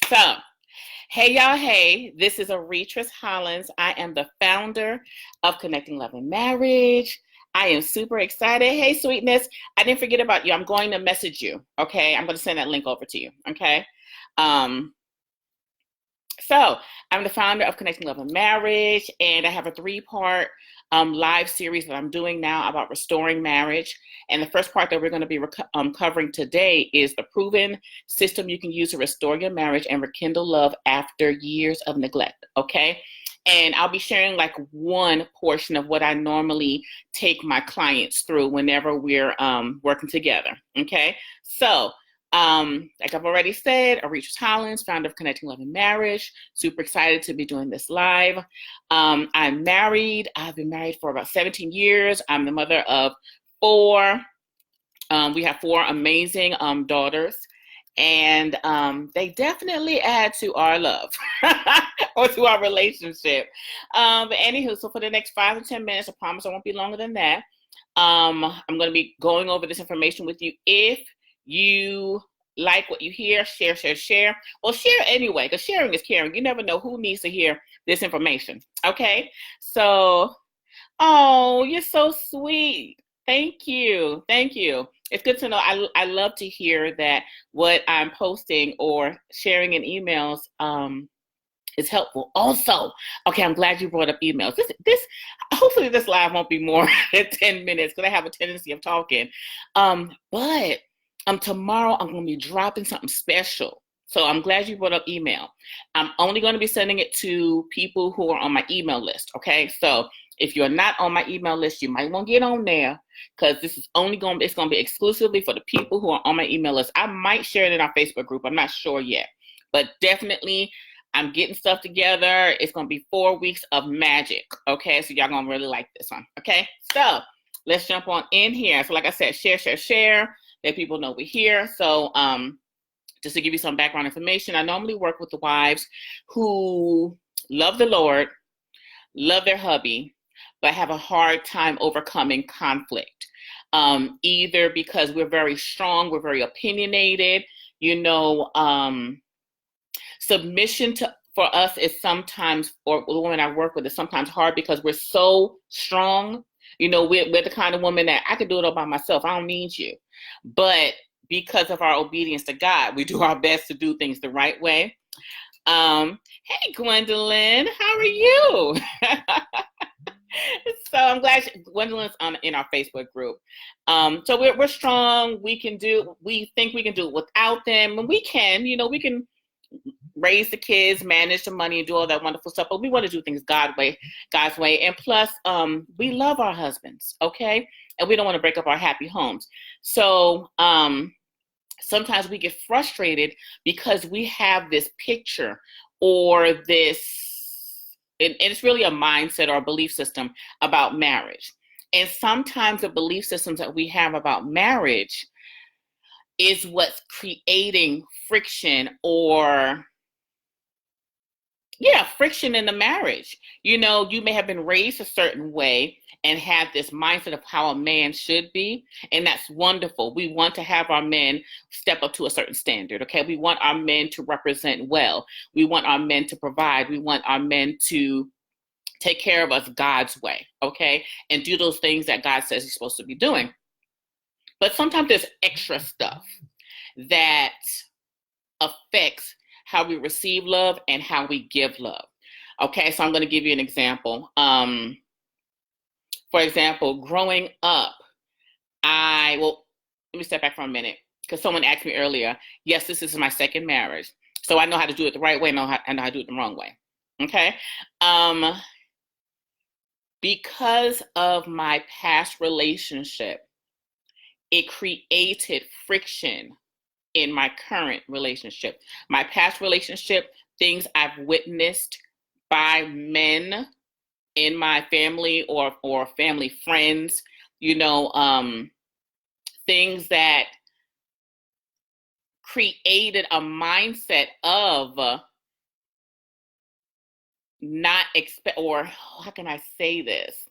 So, hey y'all, hey, this is Aretris Hollins. I am the founder of Connecting Love and Marriage. I am super excited. Hey, sweetness, I didn't forget about you. I'm going to message you, okay? I'm going to send that link over to you, okay? Um, so I'm the founder of Connecting Love and Marriage, and I have a three-part live series that I'm doing now about restoring marriage. And the first part that we're going to be covering today is the proven system you can use to restore your marriage and rekindle love after years of neglect. Okay. And I'll be sharing like one portion of what I normally take my clients through whenever we're working together. Okay. So like I've already said, Aretris Hollins, founder of Connecting Love and Marriage. Super excited to be doing this live. I'm married. I've been married for about 17 years. I'm the mother of four. We have four amazing daughters, and they definitely add to our love or to our relationship. But anywho, so for the next 5 to 10 minutes, I promise I won't be longer than that. I'm going to be going over this information with you. If you like what you hear, share, share, share. Well, share anyway, because sharing is caring. You never know who needs to hear this information. Okay? So, oh, you're so sweet. Thank you. Thank you. It's good to know. I love to hear that what I'm posting or sharing in emails is helpful. Also, okay, I'm glad you brought up emails. This hopefully this live won't be more than 10 minutes because I have a tendency of talking. But tomorrow I'm going to be dropping something special. So I'm glad you brought up email. I'm only going to be sending it to people who are on my email list. Okay, so if you're not on my email list, you might want to get on there because this is it's going to be exclusively for the people who are on my email list. I might share it in our Facebook group. I'm not sure yet, but definitely I'm getting stuff together. It's going to be 4 weeks of magic. Okay, so y'all going to really like this one. Okay, so let's jump on in here. So like I said, share, share, share. Let people know we're here. So just to give you some background information, I normally work with the wives who love the Lord, love their hubby, but have a hard time overcoming conflict. Either because we're very strong, we're very opinionated, submission for us is sometimes, or the woman I work with is sometimes hard because we're so strong. We're the kind of woman that I could do it all by myself. I don't need you. But because of our obedience to God, we do our best to do things the right way. Hey, Gwendolyn, how are you? So I'm glad Gwendolyn's in our Facebook group. So we're strong. We think we can do it without them. And we can, we can raise the kids, manage the money, and do all that wonderful stuff. But we want to do things God's way. And plus, we love our husbands, okay? And we don't want to break up our happy homes. So sometimes we get frustrated because we have this picture or this, and it's really a mindset or a belief system about marriage. And sometimes the belief systems that we have about marriage is what's creating friction friction in the marriage. You may have been raised a certain way and have this mindset of how a man should be, and that's wonderful. We want to have our men step up to a certain standard, okay? We want our men to represent well. We want our men to provide. We want our men to take care of us God's way, okay? And do those things that God says he's supposed to be doing. But sometimes there's extra stuff that affects how we receive love and how we give love. Okay, so I'm going to give you an example. For example, growing up, let me step back for a minute because someone asked me earlier, yes, this is my second marriage. So I know how to do it the right way, I know how to do it the wrong way. Okay. Because of my past relationship, it created friction in my current relationship. My past relationship, things I've witnessed by men in my family or family friends, things that created a mindset of not expect, or how can I say this?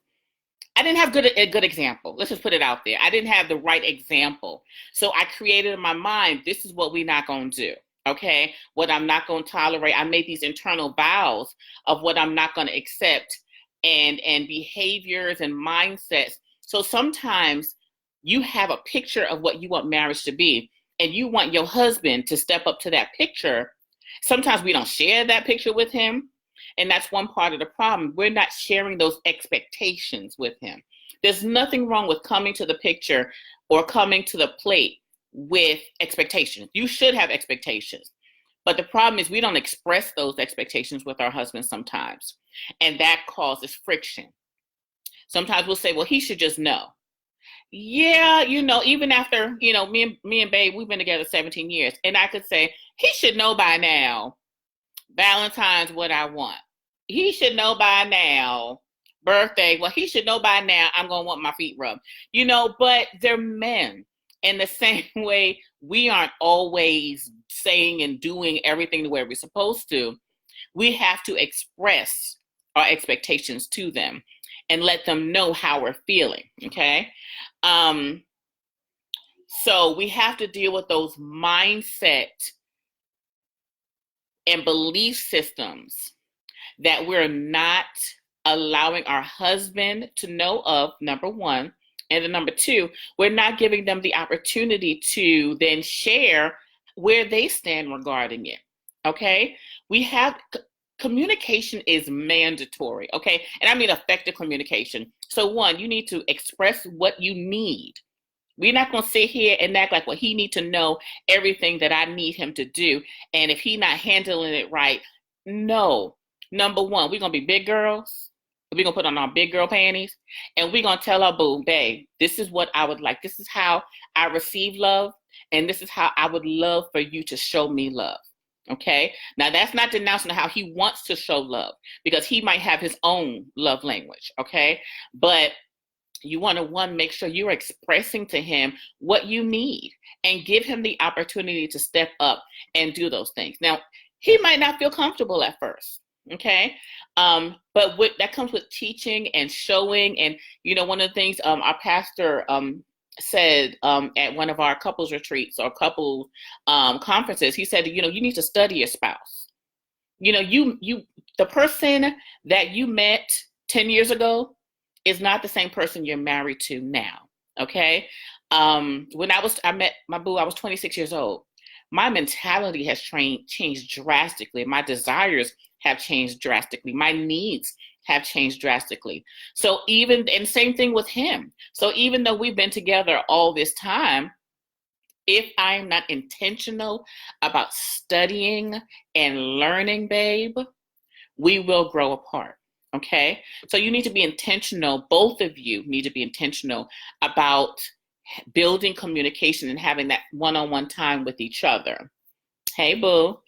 I didn't have a good example. Let's just put it out there. I didn't have the right example. So I created in my mind, this is what we're not going to do. Okay, what I'm not going to tolerate. I made these internal vows of what I'm not going to accept, and behaviors and mindsets. So sometimes you have a picture of what you want marriage to be, and you want your husband to step up to that picture. Sometimes we don't share that picture with him, and that's one part of the problem. We're not sharing those expectations with him. There's nothing wrong with coming to the picture or coming to the plate with expectations. You should have expectations. But the problem is we don't express those expectations with our husbands sometimes. And that causes friction. Sometimes we'll say, well, he should just know. Yeah, even after, me and Babe, we've been together 17 years. And I could say, he should know by now, Valentine's what I want. He should know by now, birthday, well, he should know by now I'm going to want my feet rubbed. But they're men. In the same way, we aren't always saying and doing everything the way we're supposed to. We have to express our expectations to them and let them know how we're feeling, okay? So we have to deal with those mindset and belief systems that we're not allowing our husband to know of, number one. And then number two, we're not giving them the opportunity to then share where they stand regarding it. Okay? Communication is mandatory. Okay? And I mean effective communication. So one, you need to express what you need. We're not going to sit here and act like, well, he needs to know everything that I need him to do. And if he's not handling it right, no. Number one, we're going to be big girls. We're going to put on our big girl panties, and we're going to tell our boo, babe, this is what I would like. This is how I receive love, and this is how I would love for you to show me love. Okay? Now, that's not denouncing how he wants to show love, because he might have his own love language. Okay? But you want to, make sure you're expressing to him what you need and give him the opportunity to step up and do those things. Now, he might not feel comfortable at first. Okay. But that comes with teaching and showing. And, one of the things our pastor said at one of our couples retreats or couple conferences, he said, you need to study your spouse. The person that you met 10 years ago is not the same person you're married to now. Okay. When I met my boo, I was 26 years old. My mentality has changed drastically. My desires have changed drastically. My needs have changed drastically. So and same thing with him. So even though we've been together all this time, if I'm not intentional about studying and learning, babe, we will grow apart. Okay? So you need to be intentional. Both of you need to be intentional about building communication and having that one-on-one time with each other. Hey, boo.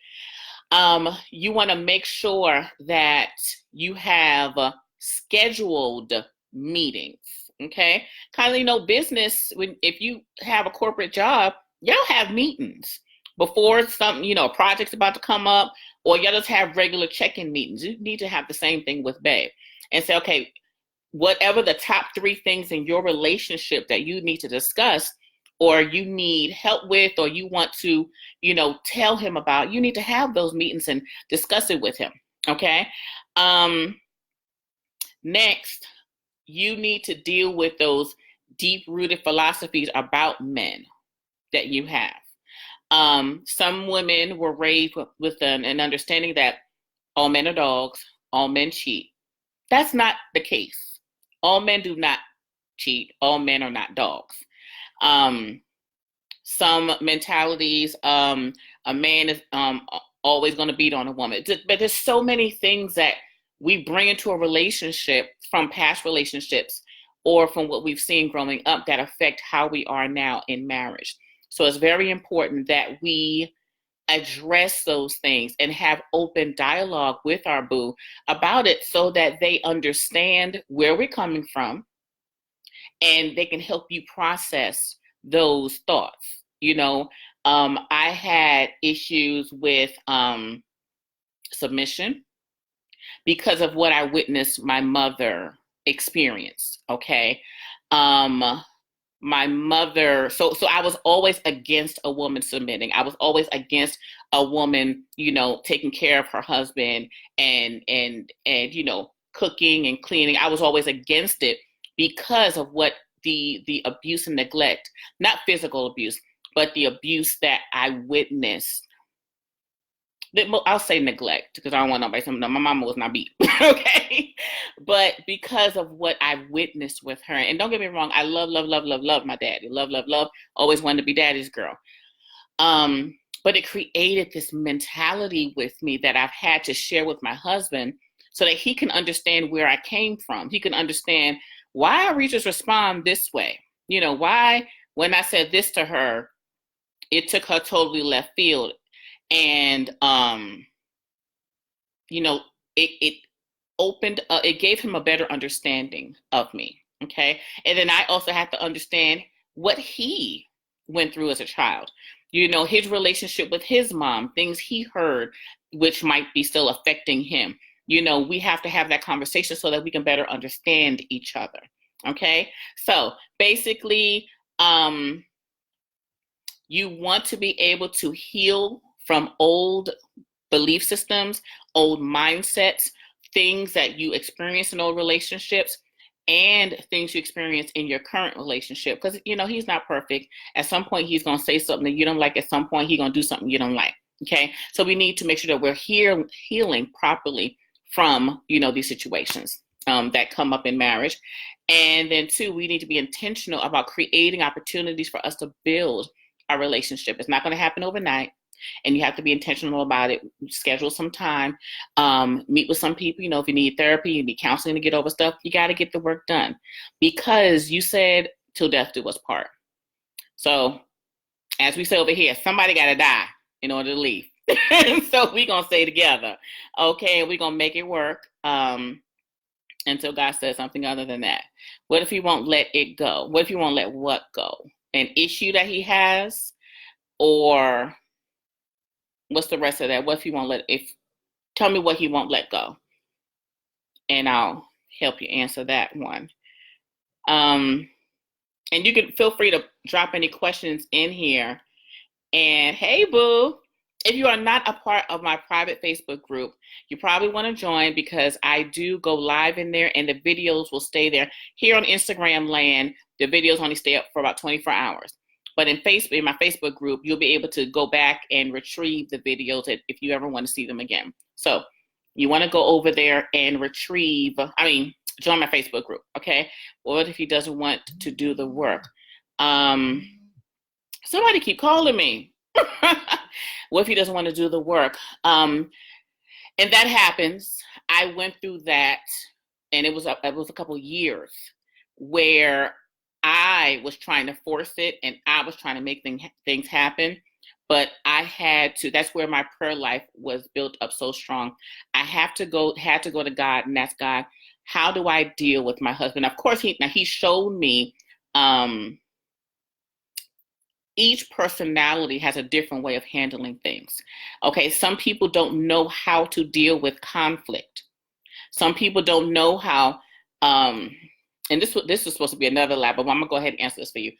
You want to make sure that you have scheduled meetings. Okay? Kind of, business, if you have a corporate job, y'all have meetings before something, a project's about to come up, or y'all just have regular check-in meetings. You need to have the same thing with babe and say, okay, whatever the top 3 things in your relationship that you need to discuss or you need help with or you want to, tell him about, you need to have those meetings and discuss it with him. Okay. Next, you need to deal with those deep-rooted philosophies about men that you have. Some women were raised with an understanding that all men are dogs, all men cheat. That's not the case. All men do not cheat. All men are not dogs. Some mentalities, a man is always going to beat on a woman. But there's so many things that we bring into a relationship from past relationships or from what we've seen growing up that affect how we are now in marriage. So it's very important that we address those things and have open dialogue with our boo about it so that they understand where we're coming from and they can help you process those thoughts. I had issues with submission because of what I witnessed my mother experience. Okay. my mother, so I was always against a woman submitting. I was always against a woman, taking care of her husband and cooking and cleaning. I was always against it because of what the abuse and neglect, not physical abuse, but the abuse that I witnessed. I'll say neglect because I don't want nobody to say, no, my mama was not beat. Okay. But because of what I witnessed with her, and don't get me wrong, I love my daddy. Love. Always wanted to be daddy's girl. But it created this mentality with me that I've had to share with my husband so that he can understand where I came from. He can understand why I just respond this way. Why when I said this to her, it took her totally left field. And, it opened, it gave him a better understanding of me. Okay. And then I also had to understand what he went through as a child, his relationship with his mom, things he heard, which might be still affecting him. We have to have that conversation so that we can better understand each other. Okay. So basically, you want to be able to heal from old belief systems, old mindsets, things that you experience in old relationships, and things you experience in your current relationship. Because, he's not perfect. At some point, he's going to say something that you don't like. At some point, he's going to do something you don't like. Okay. So we need to make sure that we're healing properly from, these situations that come up in marriage. And then 2, we need to be intentional about creating opportunities for us to build our relationship. It's not going to happen overnight. And you have to be intentional about it. Schedule some time, meet with some people. If you need therapy, you need counseling to get over stuff, you got to get the work done, because you said till death do us part. So as we say over here, somebody got to die in order to leave. So we're going to stay together. Okay. We're going to make it work until God says something other than that. What if he won't let it go? What if he won't let what go? An issue that he has, or what's the rest of that? What if he won't tell me what he won't let go, and I'll help you answer that one. And you can feel free to drop any questions in here. And hey, boo, if you are not a part of my private Facebook group, you probably want to join, because I do go live in there and the videos will stay there. Here on Instagram land, the videos only stay up for about 24 hours. But in my Facebook group, you'll be able to go back and retrieve the videos if you ever want to see them again. So you want to go over there and join my Facebook group. Okay. What if he doesn't want to do the work? Somebody keep calling me. What if he doesn't want to do the work? And that happens. I went through that, and it was a couple of years where I was trying to force it, and I was trying to make things happen, but that's where my prayer life was built up so strong. I had to go to God and ask God, how do I deal with my husband? Of course, he showed me, each personality has a different way of handling things. Okay. Some people don't know how to deal with conflict. Some people don't know how, and this was supposed to be another lab, but I'm going to go ahead and answer this for you.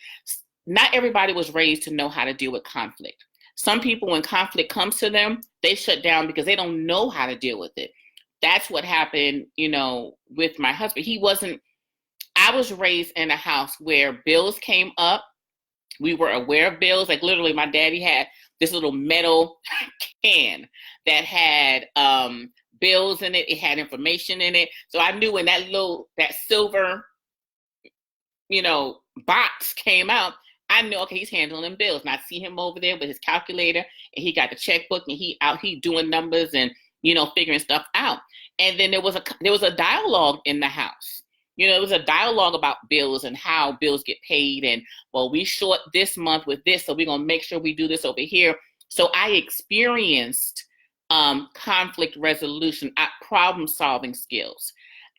Not everybody was raised to know how to deal with conflict. Some people, when conflict comes to them, they shut down because they don't know how to deal with it. That's what happened, with my husband. I was raised in a house where bills came up. We were aware of bills. Like literally, my daddy had this little metal can that had bills in it. It had information in it. So I knew when that silver box came out, I knew, okay, he's handling bills. And I see him over there with his calculator, and he got the checkbook, and he doing numbers and, figuring stuff out. And then there was a dialogue in the house. It was a dialogue about bills and how bills get paid. And, well, we short this month with this, so we're going to make sure we do this over here. So I experienced conflict resolution, problem-solving skills.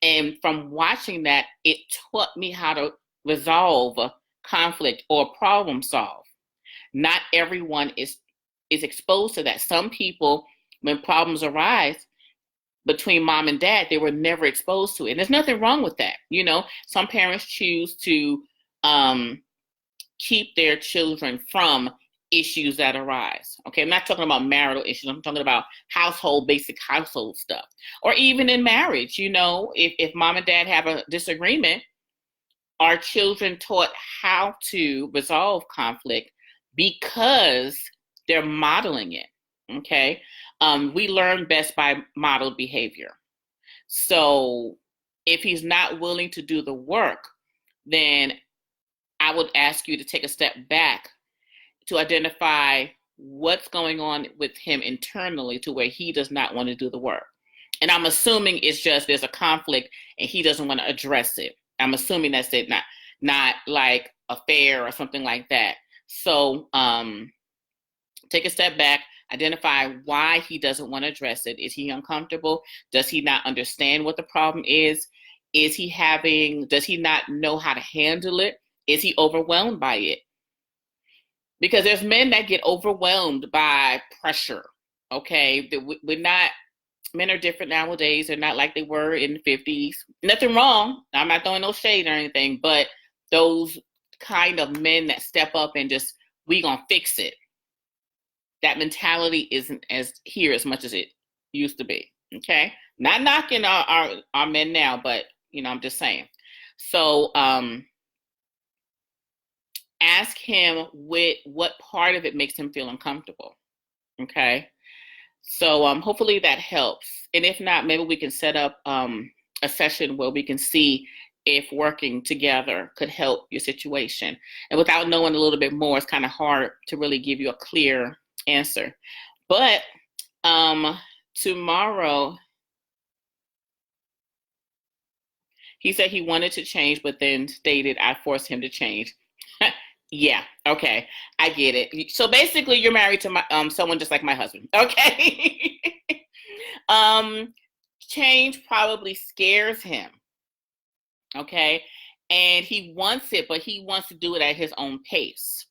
And from watching that, it taught me how to resolve conflict or problem solve. Not everyone is exposed to that. Some people, when problems arise between mom and dad, they were never exposed to it. And there's nothing wrong with that. Some parents choose to keep their children from issues that arise. Okay, I'm not talking about marital issues. I'm talking about basic household stuff. Or even in marriage, if mom and dad have a disagreement, are children taught how to resolve conflict because they're modeling it? Okay, we learn best by modeled behavior. So if he's not willing to do the work, then I would ask you to take a step back to identify what's going on with him internally to where he does not want to do the work. And I'm assuming it's just there's a conflict and he doesn't want to address it. I'm assuming that's it, not like affair or something like that. So take a step back, identify why he doesn't want to address it. Is he uncomfortable? Does he not understand what the problem is? Does he not know how to handle it? Is he overwhelmed by it? Because there's men that get overwhelmed by pressure. Okay, men are different nowadays. They're not like they were in the 50s. Nothing wrong. I'm not throwing no shade or anything, but those kind of men that step up and just, we gonna fix it. That mentality isn't as much as it used to be. Okay, not knocking our men now, but I'm just saying. So ask him what part of it makes him feel uncomfortable. Okay, so hopefully that helps. And if not, maybe we can set up a session where we can see if working together could help your situation. And without knowing a little bit more, it's kind of hard to really give you a clear answer. But tomorrow, he said he wanted to change, but then stated I forced him to change. Yeah, okay, I get it. So basically, you're married to someone just like my husband. Okay. Change probably scares him. Okay, and he wants it, but he wants to do it at his own pace.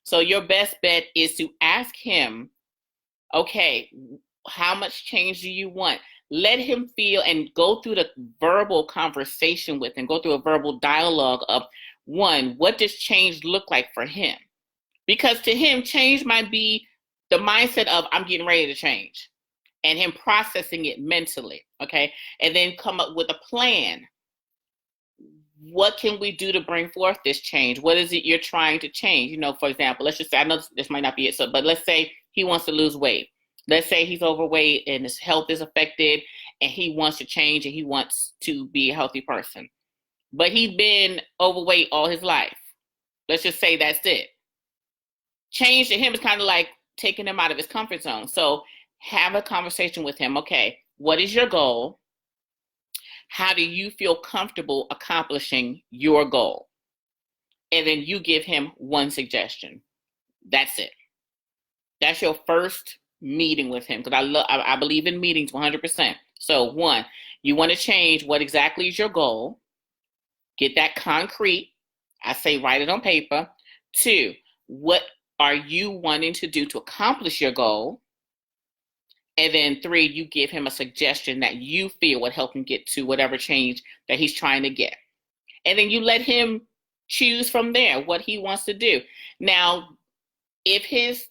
So your best bet is to ask him, okay, how much change do you want? Let him feel and go through the verbal conversation with him, go through a verbal dialogue of, one, what does change look like for him? Because to him, change might be the mindset of, I'm getting ready to change, and him processing it mentally, okay? And then come up with a plan. What can we do to bring forth this change? What is it you're trying to change? For example, let's just say, I know this might not be it, but let's say he wants to lose weight. Let's say he's overweight and his health is affected and he wants to change and he wants to be a healthy person. But he's been overweight all his life. Let's just say that's it. Change to him is kind of like taking him out of his comfort zone. So have a conversation with him. Okay, what is your goal? How do you feel comfortable accomplishing your goal? And then you give him one suggestion. That's it. That's your first meeting with him, because I believe in meetings 100%. So one, you want to change. What exactly is your goal? Get that concrete. I say write it on paper. Two, what are you wanting to do to accomplish your goal? And then three, you give him a suggestion that you feel would help him get to whatever change that he's trying to get. And then you let him choose from there what he wants to do. Now, if his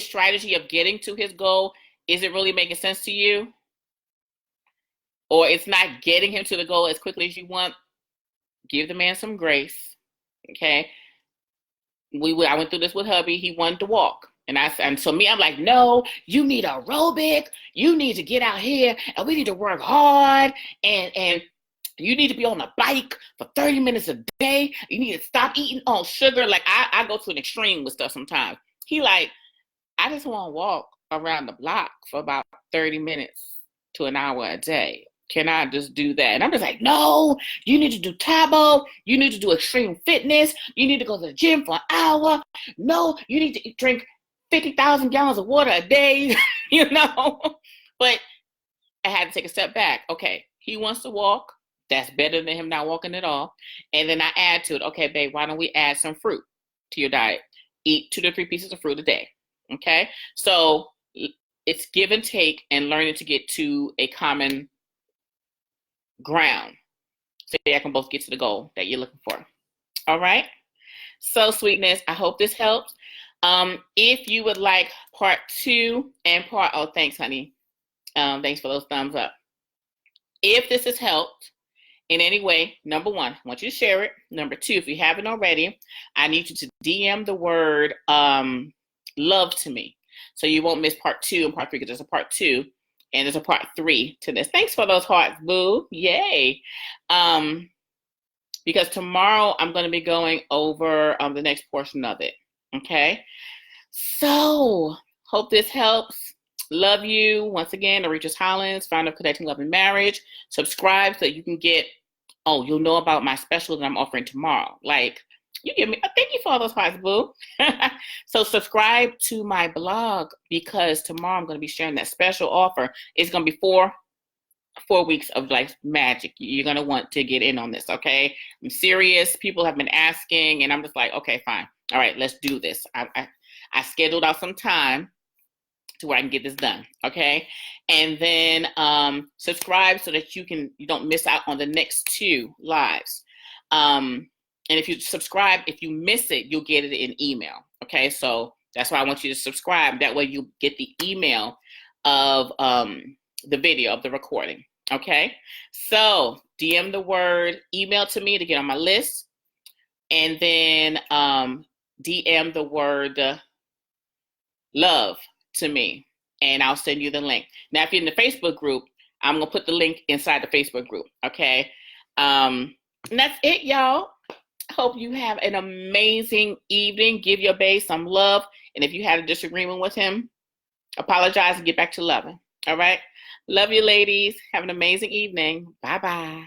strategy of getting to his goal isn't really making sense to you, or it's not getting him to the goal as quickly as you want, give the man some grace. Okay. I went through this with hubby. He wanted to walk. And so I'm like, no, you need aerobic. You need to get out here and we need to work hard. And you need to be on a bike for 30 minutes a day. You need to stop eating all sugar. Like I go to an extreme with stuff sometimes. He like, I just want to walk around the block for about 30 minutes to an hour a day. Can I just do that? And I'm just like, no, you need to do Tabo. You need to do extreme fitness. You need to go to the gym for an hour. No, you need to drink 50,000 gallons of water a day, But I had to take a step back. Okay, he wants to walk. That's better than him not walking at all. And then I add to it, okay, babe, why don't we add some fruit to your diet? Eat 2 to 3 pieces of fruit a day. Okay, so it's give and take and learning to get to a common ground. so y'all can both get to the goal that you're looking for. All right. So sweetness, I hope this helps. If you would like part 2 and oh, thanks, honey. Thanks for those thumbs up. If this has helped in any way, number 1, I want you to share it. Number 2, if you haven't already, I need you to DM the word love to me, so you won't miss part 2 and part 3, because there's a part 2 and there's a part 3 to this. Thanks for those hearts, boo. Yay. Because tomorrow I'm going to be going over the next portion of it. Okay. So hope this helps. Love you. Once again, Aretris Hollins, founder of Connecting Love and Marriage. Subscribe so that you can get, you'll know about my special that I'm offering tomorrow. Like, you give me, thank you for all those hearts, boo. So subscribe to my blog, because tomorrow I'm going to be sharing that special offer. It's going to be 4 weeks of like magic. You're going to want to get in on this. Okay. I'm serious. People have been asking, and I'm just like, okay, fine. All right, let's do this. I scheduled out some time to where I can get this done. Okay. And then subscribe so that you don't miss out on the next 2 lives. And if you subscribe, if you miss it, you'll get it in email. Okay. So that's why I want you to subscribe. That way you get the email of the video, of the recording. Okay. So DM the word email to me to get on my list. And then DM the word love to me, and I'll send you the link. Now, if you're in the Facebook group, I'm going to put the link inside the Facebook group. Okay. And that's it, y'all. Hope you have an amazing evening. Give your bae some love. And if you had a disagreement with him, apologize and get back to loving. All right. Love you, ladies. Have an amazing evening. Bye-bye.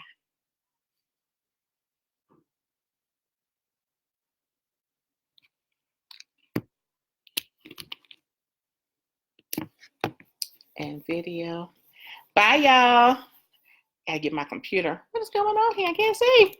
And video. Bye, y'all. Gotta get my computer. What is going on here? I can't see.